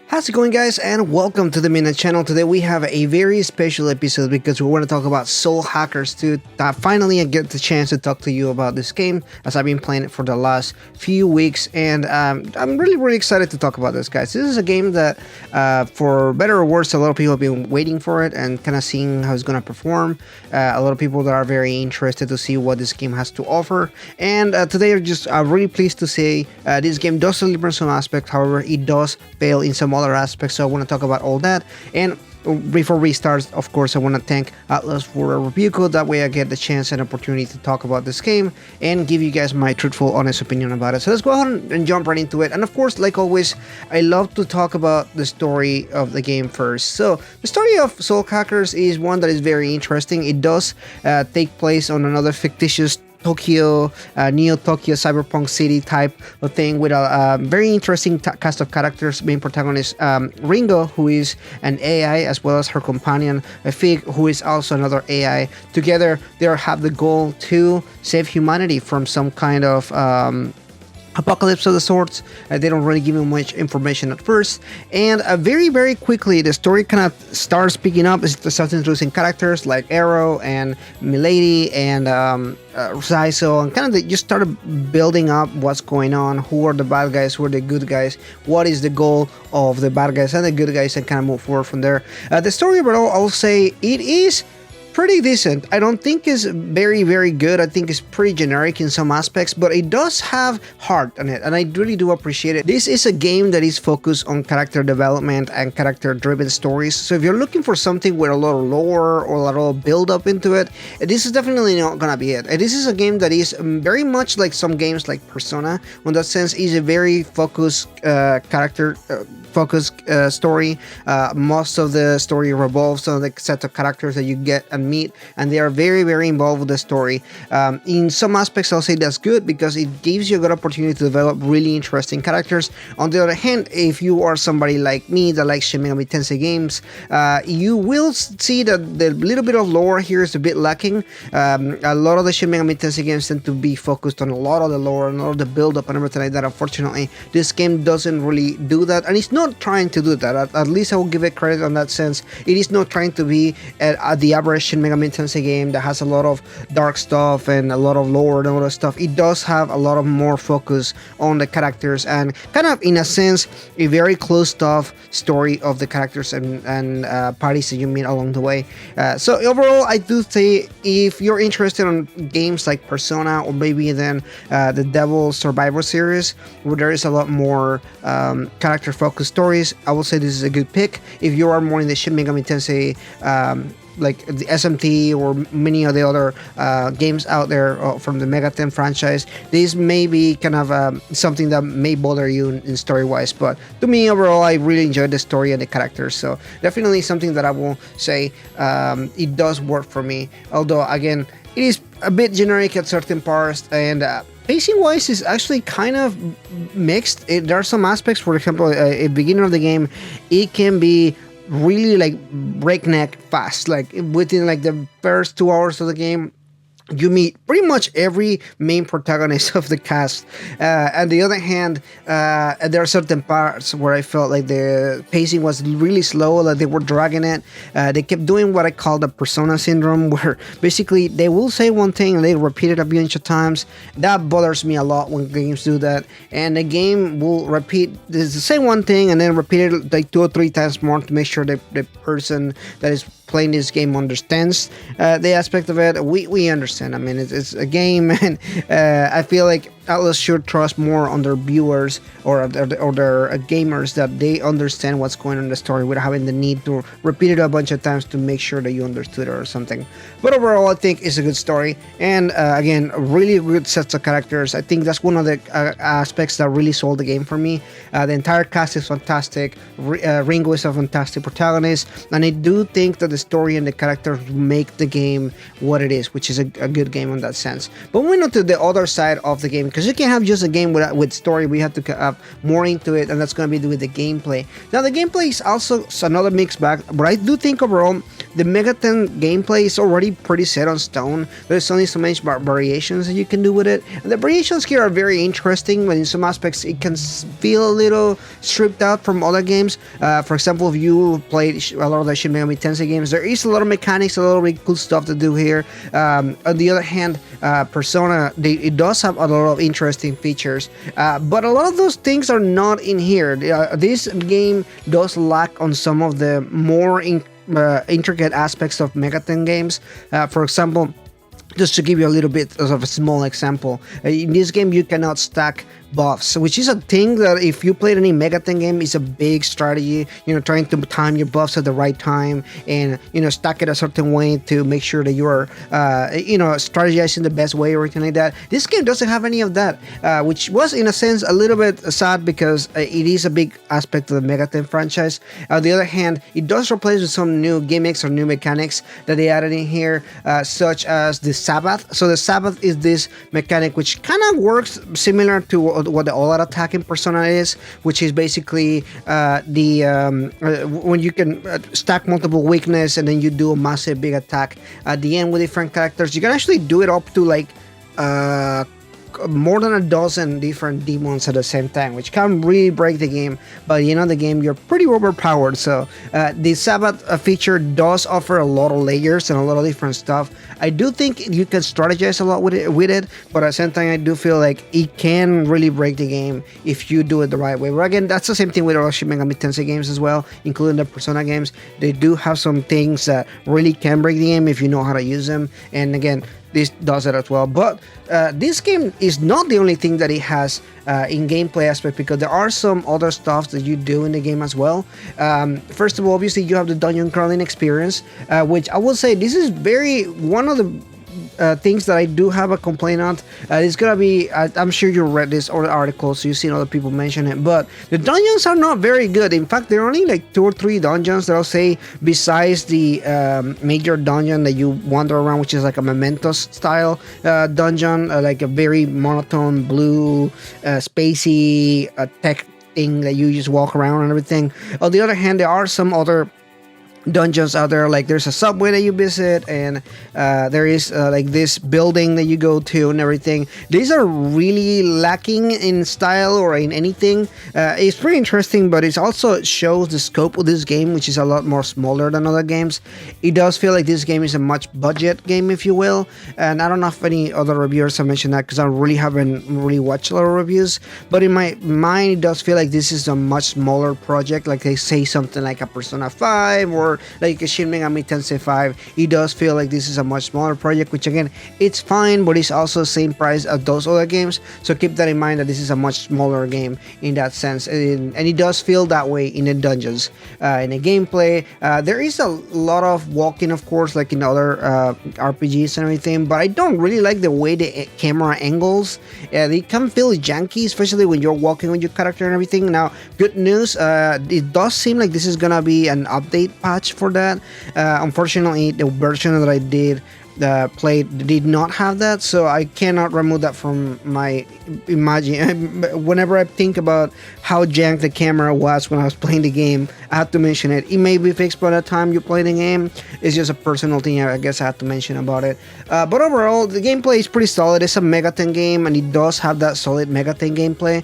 How's it going, guys, and welcome to the Midnight Channel. Today we have a very special episode because we want to talk about Soul Hackers 2. Finally I get the chance to talk to you about this game as I've been playing it for the last few weeks, and I'm really excited to talk about this, guys. This is a game that for better or worse, a lot of people have been waiting for it and kind of seeing how it's going to perform. A lot of people that are very interested to see what this game has to offer, and today I'm just really pleased to say this game does deliver some aspects. However, it does fail in some other aspects, so I want to talk about all that. And before we start, of course, I want to thank Atlas for a review code. That way I get the chance and opportunity to talk about this game and give you guys my truthful, honest opinion about it. So let's go ahead and jump right into it. And of course, like always, I love to talk about the story of the game first. So the story of Soul Hackers is one that is very interesting. It does take place on another fictitious Tokyo, Neo Tokyo cyberpunk city type of thing, with a very interesting cast of characters. Main protagonist Ringo, who is an AI, as well as her companion Fig, who is also another AI. Together they have the goal to save humanity from some kind of apocalypse of the sorts. They don't really give you much information at first, and very quickly the story kind of starts picking up. It starts introducing characters like Arrow and Milady and Zaiso, and kind of they just started building up what's going on, who are the bad guys, who are the good guys, what is the goal of the bad guys and the good guys, and kind of move forward from there. The story overall, I'll say it is pretty decent. I don't think it's very good. I think it's pretty generic in some aspects, but it does have heart in it, and I really do appreciate it. This is a game that is focused on character development and character driven stories. So if you're looking for something with a lot of lore or a lot of build up into it, this is definitely not gonna be it. This is a game that is very much like some games like Persona. In that sense, is a very focused story. Most of the story revolves on the set of characters that you get and meet, and they are very involved with the story. In some aspects, I'll say that's good because it gives you a good opportunity to develop really interesting characters. On the other hand, if you are somebody like me that likes Shin Megami Tensei games, you will see that the little bit of lore here is a bit lacking. A lot of the Shin Megami Tensei games tend to be focused on a lot of the lore and all of the build up and everything like that. Unfortunately, this game doesn't really do that, and it's not trying to do that. At least I will give it credit on that sense. It is not trying to be the average Shin Megami Tensei game that has a lot of dark stuff and a lot of lore and all that stuff. It does have a lot of more focus on the characters and kind of, in a sense, a very closed off story of the characters and parties that you meet along the way. So overall, I do say if you're interested in games like Persona or maybe then the Devil Survivor series, where there is a lot more character focused stories, I will say this is a good pick. If you are more in the Shin Megami Tensei like the SMT or many of the other games out there from the Megaten franchise, this may be kind of something that may bother you in story wise, but to me overall, I really enjoyed the story and the characters, so definitely something that I will say it does work for me. Although again, it is a bit generic at certain parts, and pacing wise is actually kind of mixed. There are some aspects, for example, at the beginning of the game, it can be really like breakneck fast. Like within like the first 2 hours of the game, you meet pretty much every main protagonist of the cast. On the other hand, there are certain parts where I felt like the pacing was really slow, like they were dragging it. They kept doing what I call the Persona syndrome, where basically they will say one thing and they repeat it a bunch of times. That bothers me a lot when games do that. And the game will repeat the same one thing and then repeat it like 2 or 3 times more to make sure that the person that is playing this game understands the aspect of it. We understand. I mean, it's a game, and I feel like Atlas should trust more on their viewers or their gamers, that they understand what's going on in the story without having the need to repeat it a bunch of times to make sure that you understood it or something. But overall, I think it's a good story, and again, really good sets of characters. I think that's one of the aspects that really sold the game for me. The entire cast is fantastic. Ringo is a fantastic protagonist, and I do think that the story and the characters make the game what it is, which is a good game in that sense. But moving on to the other side of the game, because you can't have just a game with story. We have to have more into it, and that's going to be with the gameplay. Now, the gameplay is also another mixed bag, but I do think overall the Megaten gameplay is already pretty set on stone. There's only so many variations that you can do with it, and the variations here are very interesting, but in some aspects it can feel a little stripped out from other games. For example, if you played a lot of the Shin Megami Tensei games, there is a lot of mechanics, a lot of really cool stuff to do here. On the other hand, Persona, it does have a lot of interesting features, but a lot of those things are not in here. This game does lack on some of the more intricate aspects of Megaten games. For example, just to give you a little bit of a small example, in this game you cannot stack buffs, which is a thing that if you played any Megaten game is a big strategy, trying to time your buffs at the right time and stack it a certain way to make sure that you are strategizing the best way or anything like that. This game doesn't have any of that, which was in a sense a little bit sad because it is a big aspect of the Megaten franchise. On the other hand, it does replace with some new gimmicks or new mechanics that they added in here, such as the Sabbath. So the Sabbath is this mechanic which kind of works similar to what the all-out attack in Persona is, which is basically when you can stack multiple weakness and then you do a massive big attack at the end with different characters. You can actually do it up to like more than a dozen different demons at the same time, which can really break the game. But the end of the game, you're pretty overpowered. So the Sabbath feature does offer a lot of layers and a lot of different stuff. I do think you can strategize a lot with it, but at the same time, I do feel like it can really break the game if you do it the right way. But again, that's the same thing with all Shin Megami Tensei games as well, including the Persona games. They do have some things that really can break the game if you know how to use them. And again, this does it as well. But this game is not the only thing that it has in gameplay aspect, because there are some other stuff that you do in the game as well. First of all, obviously you have the dungeon crawling experience, which I will say this is one of the things that I do have a complaint on. It's gonna be, I'm sure you read this or articles, so you've seen other people mention it, but the dungeons are not very good. In fact, there are only like 2 or 3 dungeons that I'll say, besides the major dungeon that you wander around, which is like a Mementos style dungeon, like a very monotone blue spacey tech thing that you just walk around and everything. On the other hand, there are some other dungeons out there, like there's a subway that you visit, and there is like this building that you go to and everything. These are really lacking in style or in anything. It's pretty interesting, but it also shows the scope of this game, which is a lot more smaller than other games. It does feel like this game is a much budget game, if you will, and I don't know if any other reviewers have mentioned that, because I really haven't watched a lot of reviews, but in my mind it does feel like this is a much smaller project. Like they say something like a Persona 5 or like a Shin Megami Tensei 5, it does feel like this is a much smaller project, which again, it's fine, but it's also the same price as those other games, so keep that in mind that this is a much smaller game in that sense, and it does feel that way in the dungeons. In the gameplay, there is a lot of walking, of course, like in other RPGs and everything, but I don't really like the way the camera angles. They can feel janky, especially when you're walking with your character and everything. Now, good news, it does seem like this is gonna be an update patch for that. Unfortunately, the version that I played did not have that, so I cannot remove that from my imagine. Whenever I think about how jank the camera was when I was playing the game, I have to mention it. It may be fixed by the time you play the game. It's just a personal thing, I guess I have to mention about it. But overall, the gameplay is pretty solid. It's a Megaten game, and it does have that solid Megaten gameplay.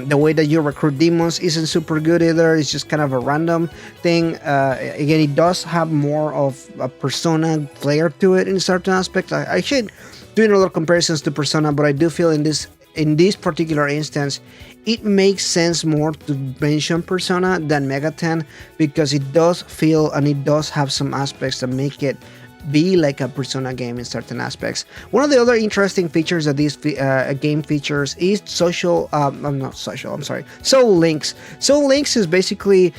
The way that you recruit demons isn't super good either. It's just kind of a random thing. Again, it does have more of a Persona flair to it in certain aspects. I should doing a lot of comparisons to Persona, but I do feel in this particular instance, it makes sense more to mention Persona than Megaten, because it does feel and it does have some aspects that make it be like a Persona game in certain aspects. One of the other interesting features that this game features is Soul Links. Soul Links is basically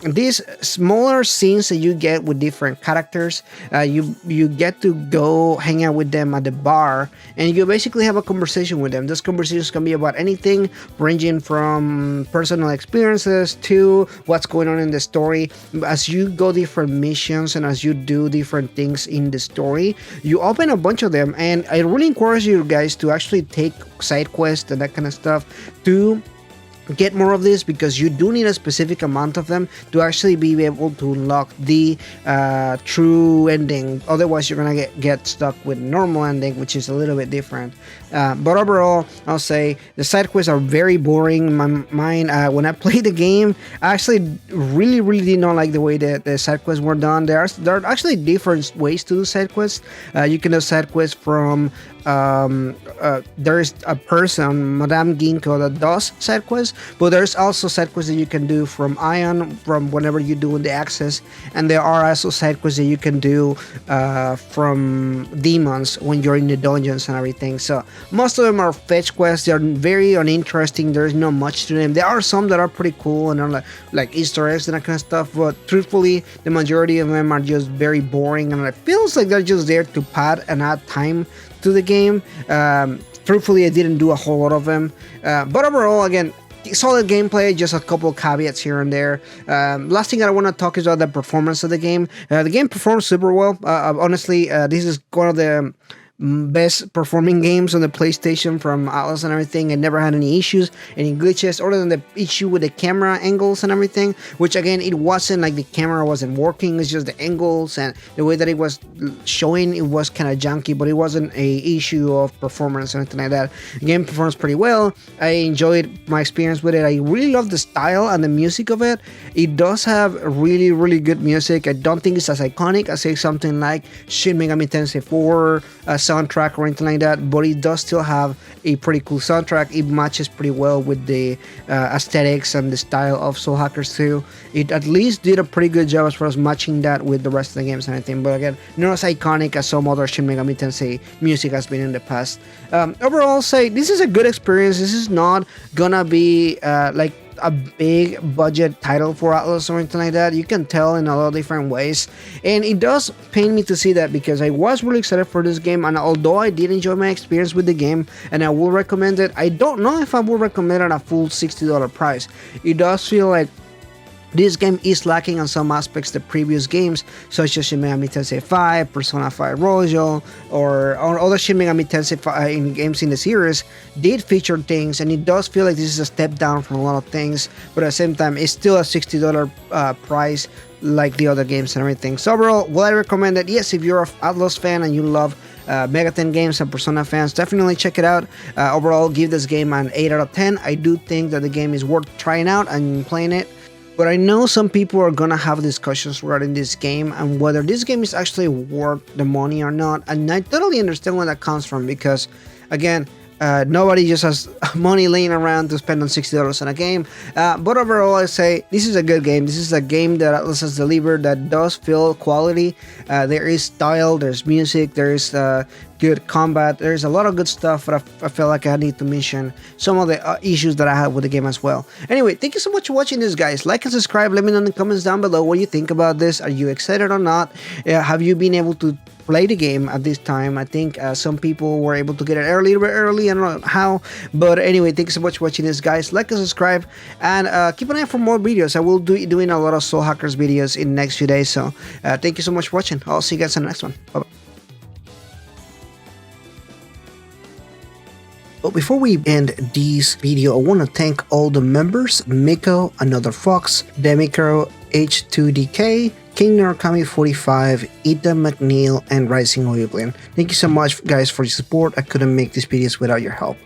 these smaller scenes that you get with different characters. You get to go hang out with them at the bar, and you basically have a conversation with them. Those conversations can be about anything, ranging from personal experiences to what's going on in the story. As you go different missions and as you do different things in the story, you open a bunch of them, and I really encourage you guys to actually take side quests and that kind of stuff to get more of this, because you do need a specific amount of them to actually be able to unlock the true ending. Otherwise, you're gonna get stuck with normal ending, which is a little bit different. But overall, I'll say the side quests are very boring in my mind. When I played the game, I actually really did not like the way that the side quests were done. There are actually different ways to do side quests. You can do side quests from there's a person, Madame Ginkgo, that does side quests, but there's also side quests that you can do from Ion, from whenever you do in the access, and there are also side quests that you can do from demons when you're in the dungeons and everything. So most of them are fetch quests. They're very uninteresting. There's not much to them. There are some that are pretty cool and are like Easter eggs and that kind of stuff, but truthfully, the majority of them are just very boring, and it feels like they're just there to pad and add time to the game. Truthfully, I didn't do a whole lot of them, but overall, again, solid gameplay, just a couple caveats here and there. Last thing I want to talk is about the performance of the game. The game performs super well. Honestly, this is one of the best performing games on the PlayStation from Atlas and everything. I never had any issues, any glitches, other than the issue with the camera angles and everything, which again, it wasn't like the camera wasn't working, it's just the angles and the way that it was showing, it was kind of junky, but it wasn't a issue of performance or anything like that. The game performs pretty well. I enjoyed my experience with it. I really love the style and the music of it. It does have really good music. I don't think it's as iconic as say something like Shin Megami Tensei 4 soundtrack or anything like that, but it does still have a pretty cool soundtrack. It matches pretty well with the aesthetics and the style of Soul Hackers 2. It at least did a pretty good job as far as matching that with the rest of the games and everything, but again, not as iconic as some other Shin Megami Tensei music has been in the past. Overall, I'll say this is a good experience. This is not gonna be like a big budget title for Atlas or anything like that. You can tell in a lot of different ways, and it does pain me to see that, because I was really excited for this game, and although I did enjoy my experience with the game and I will recommend it, I don't know if I will recommend it at a full $60 price. It does feel like this game is lacking on some aspects the previous games, such as Shin Megami Tensei 5, Persona 5 Royal, or other Shin Megami Tensei 5 in games in the series did feature things, and it does feel like this is a step down from a lot of things, but at the same time, it's still a $60 price like the other games and everything. So overall, will I recommend it? Yes, if you're an Atlas fan and you love Megaten games and Persona fans, definitely check it out. Overall, give this game an 8 out of 10. I do think that the game is worth trying out and playing it. But I know some people are gonna have discussions regarding this game and whether this game is actually worth the money or not. And I totally understand where that comes from, because again, nobody just has money laying around to spend on $60 on a game. But overall, I say this is a good game. This is a game that Atlas has delivered that does feel quality. There is style, there's music, there's good combat. There's a lot of good stuff, but I feel like I need to mention some of the issues that I have with the game as well. Anyway, thank you so much for watching this, guys. Like and subscribe. Let me know in the comments down below what you think about this. Are you excited or not? Have you been able to play the game at this time? I think some people were able to get it a little bit early. I don't know how, but anyway, thank you so much for watching this, guys. Like and subscribe, and keep an eye out for more videos. I will be doing a lot of Soul Hackers videos in the next few days, so thank you so much for watching. I'll see you guys in the next one. Bye bye. But before we end this video, I want to thank all the members: Miko, Another Fox, Demicro, H2DK, King Narukami 45, Ita McNeil, and Rising Oyoblin. Thank you so much, guys, for your support. I couldn't make these videos without your help.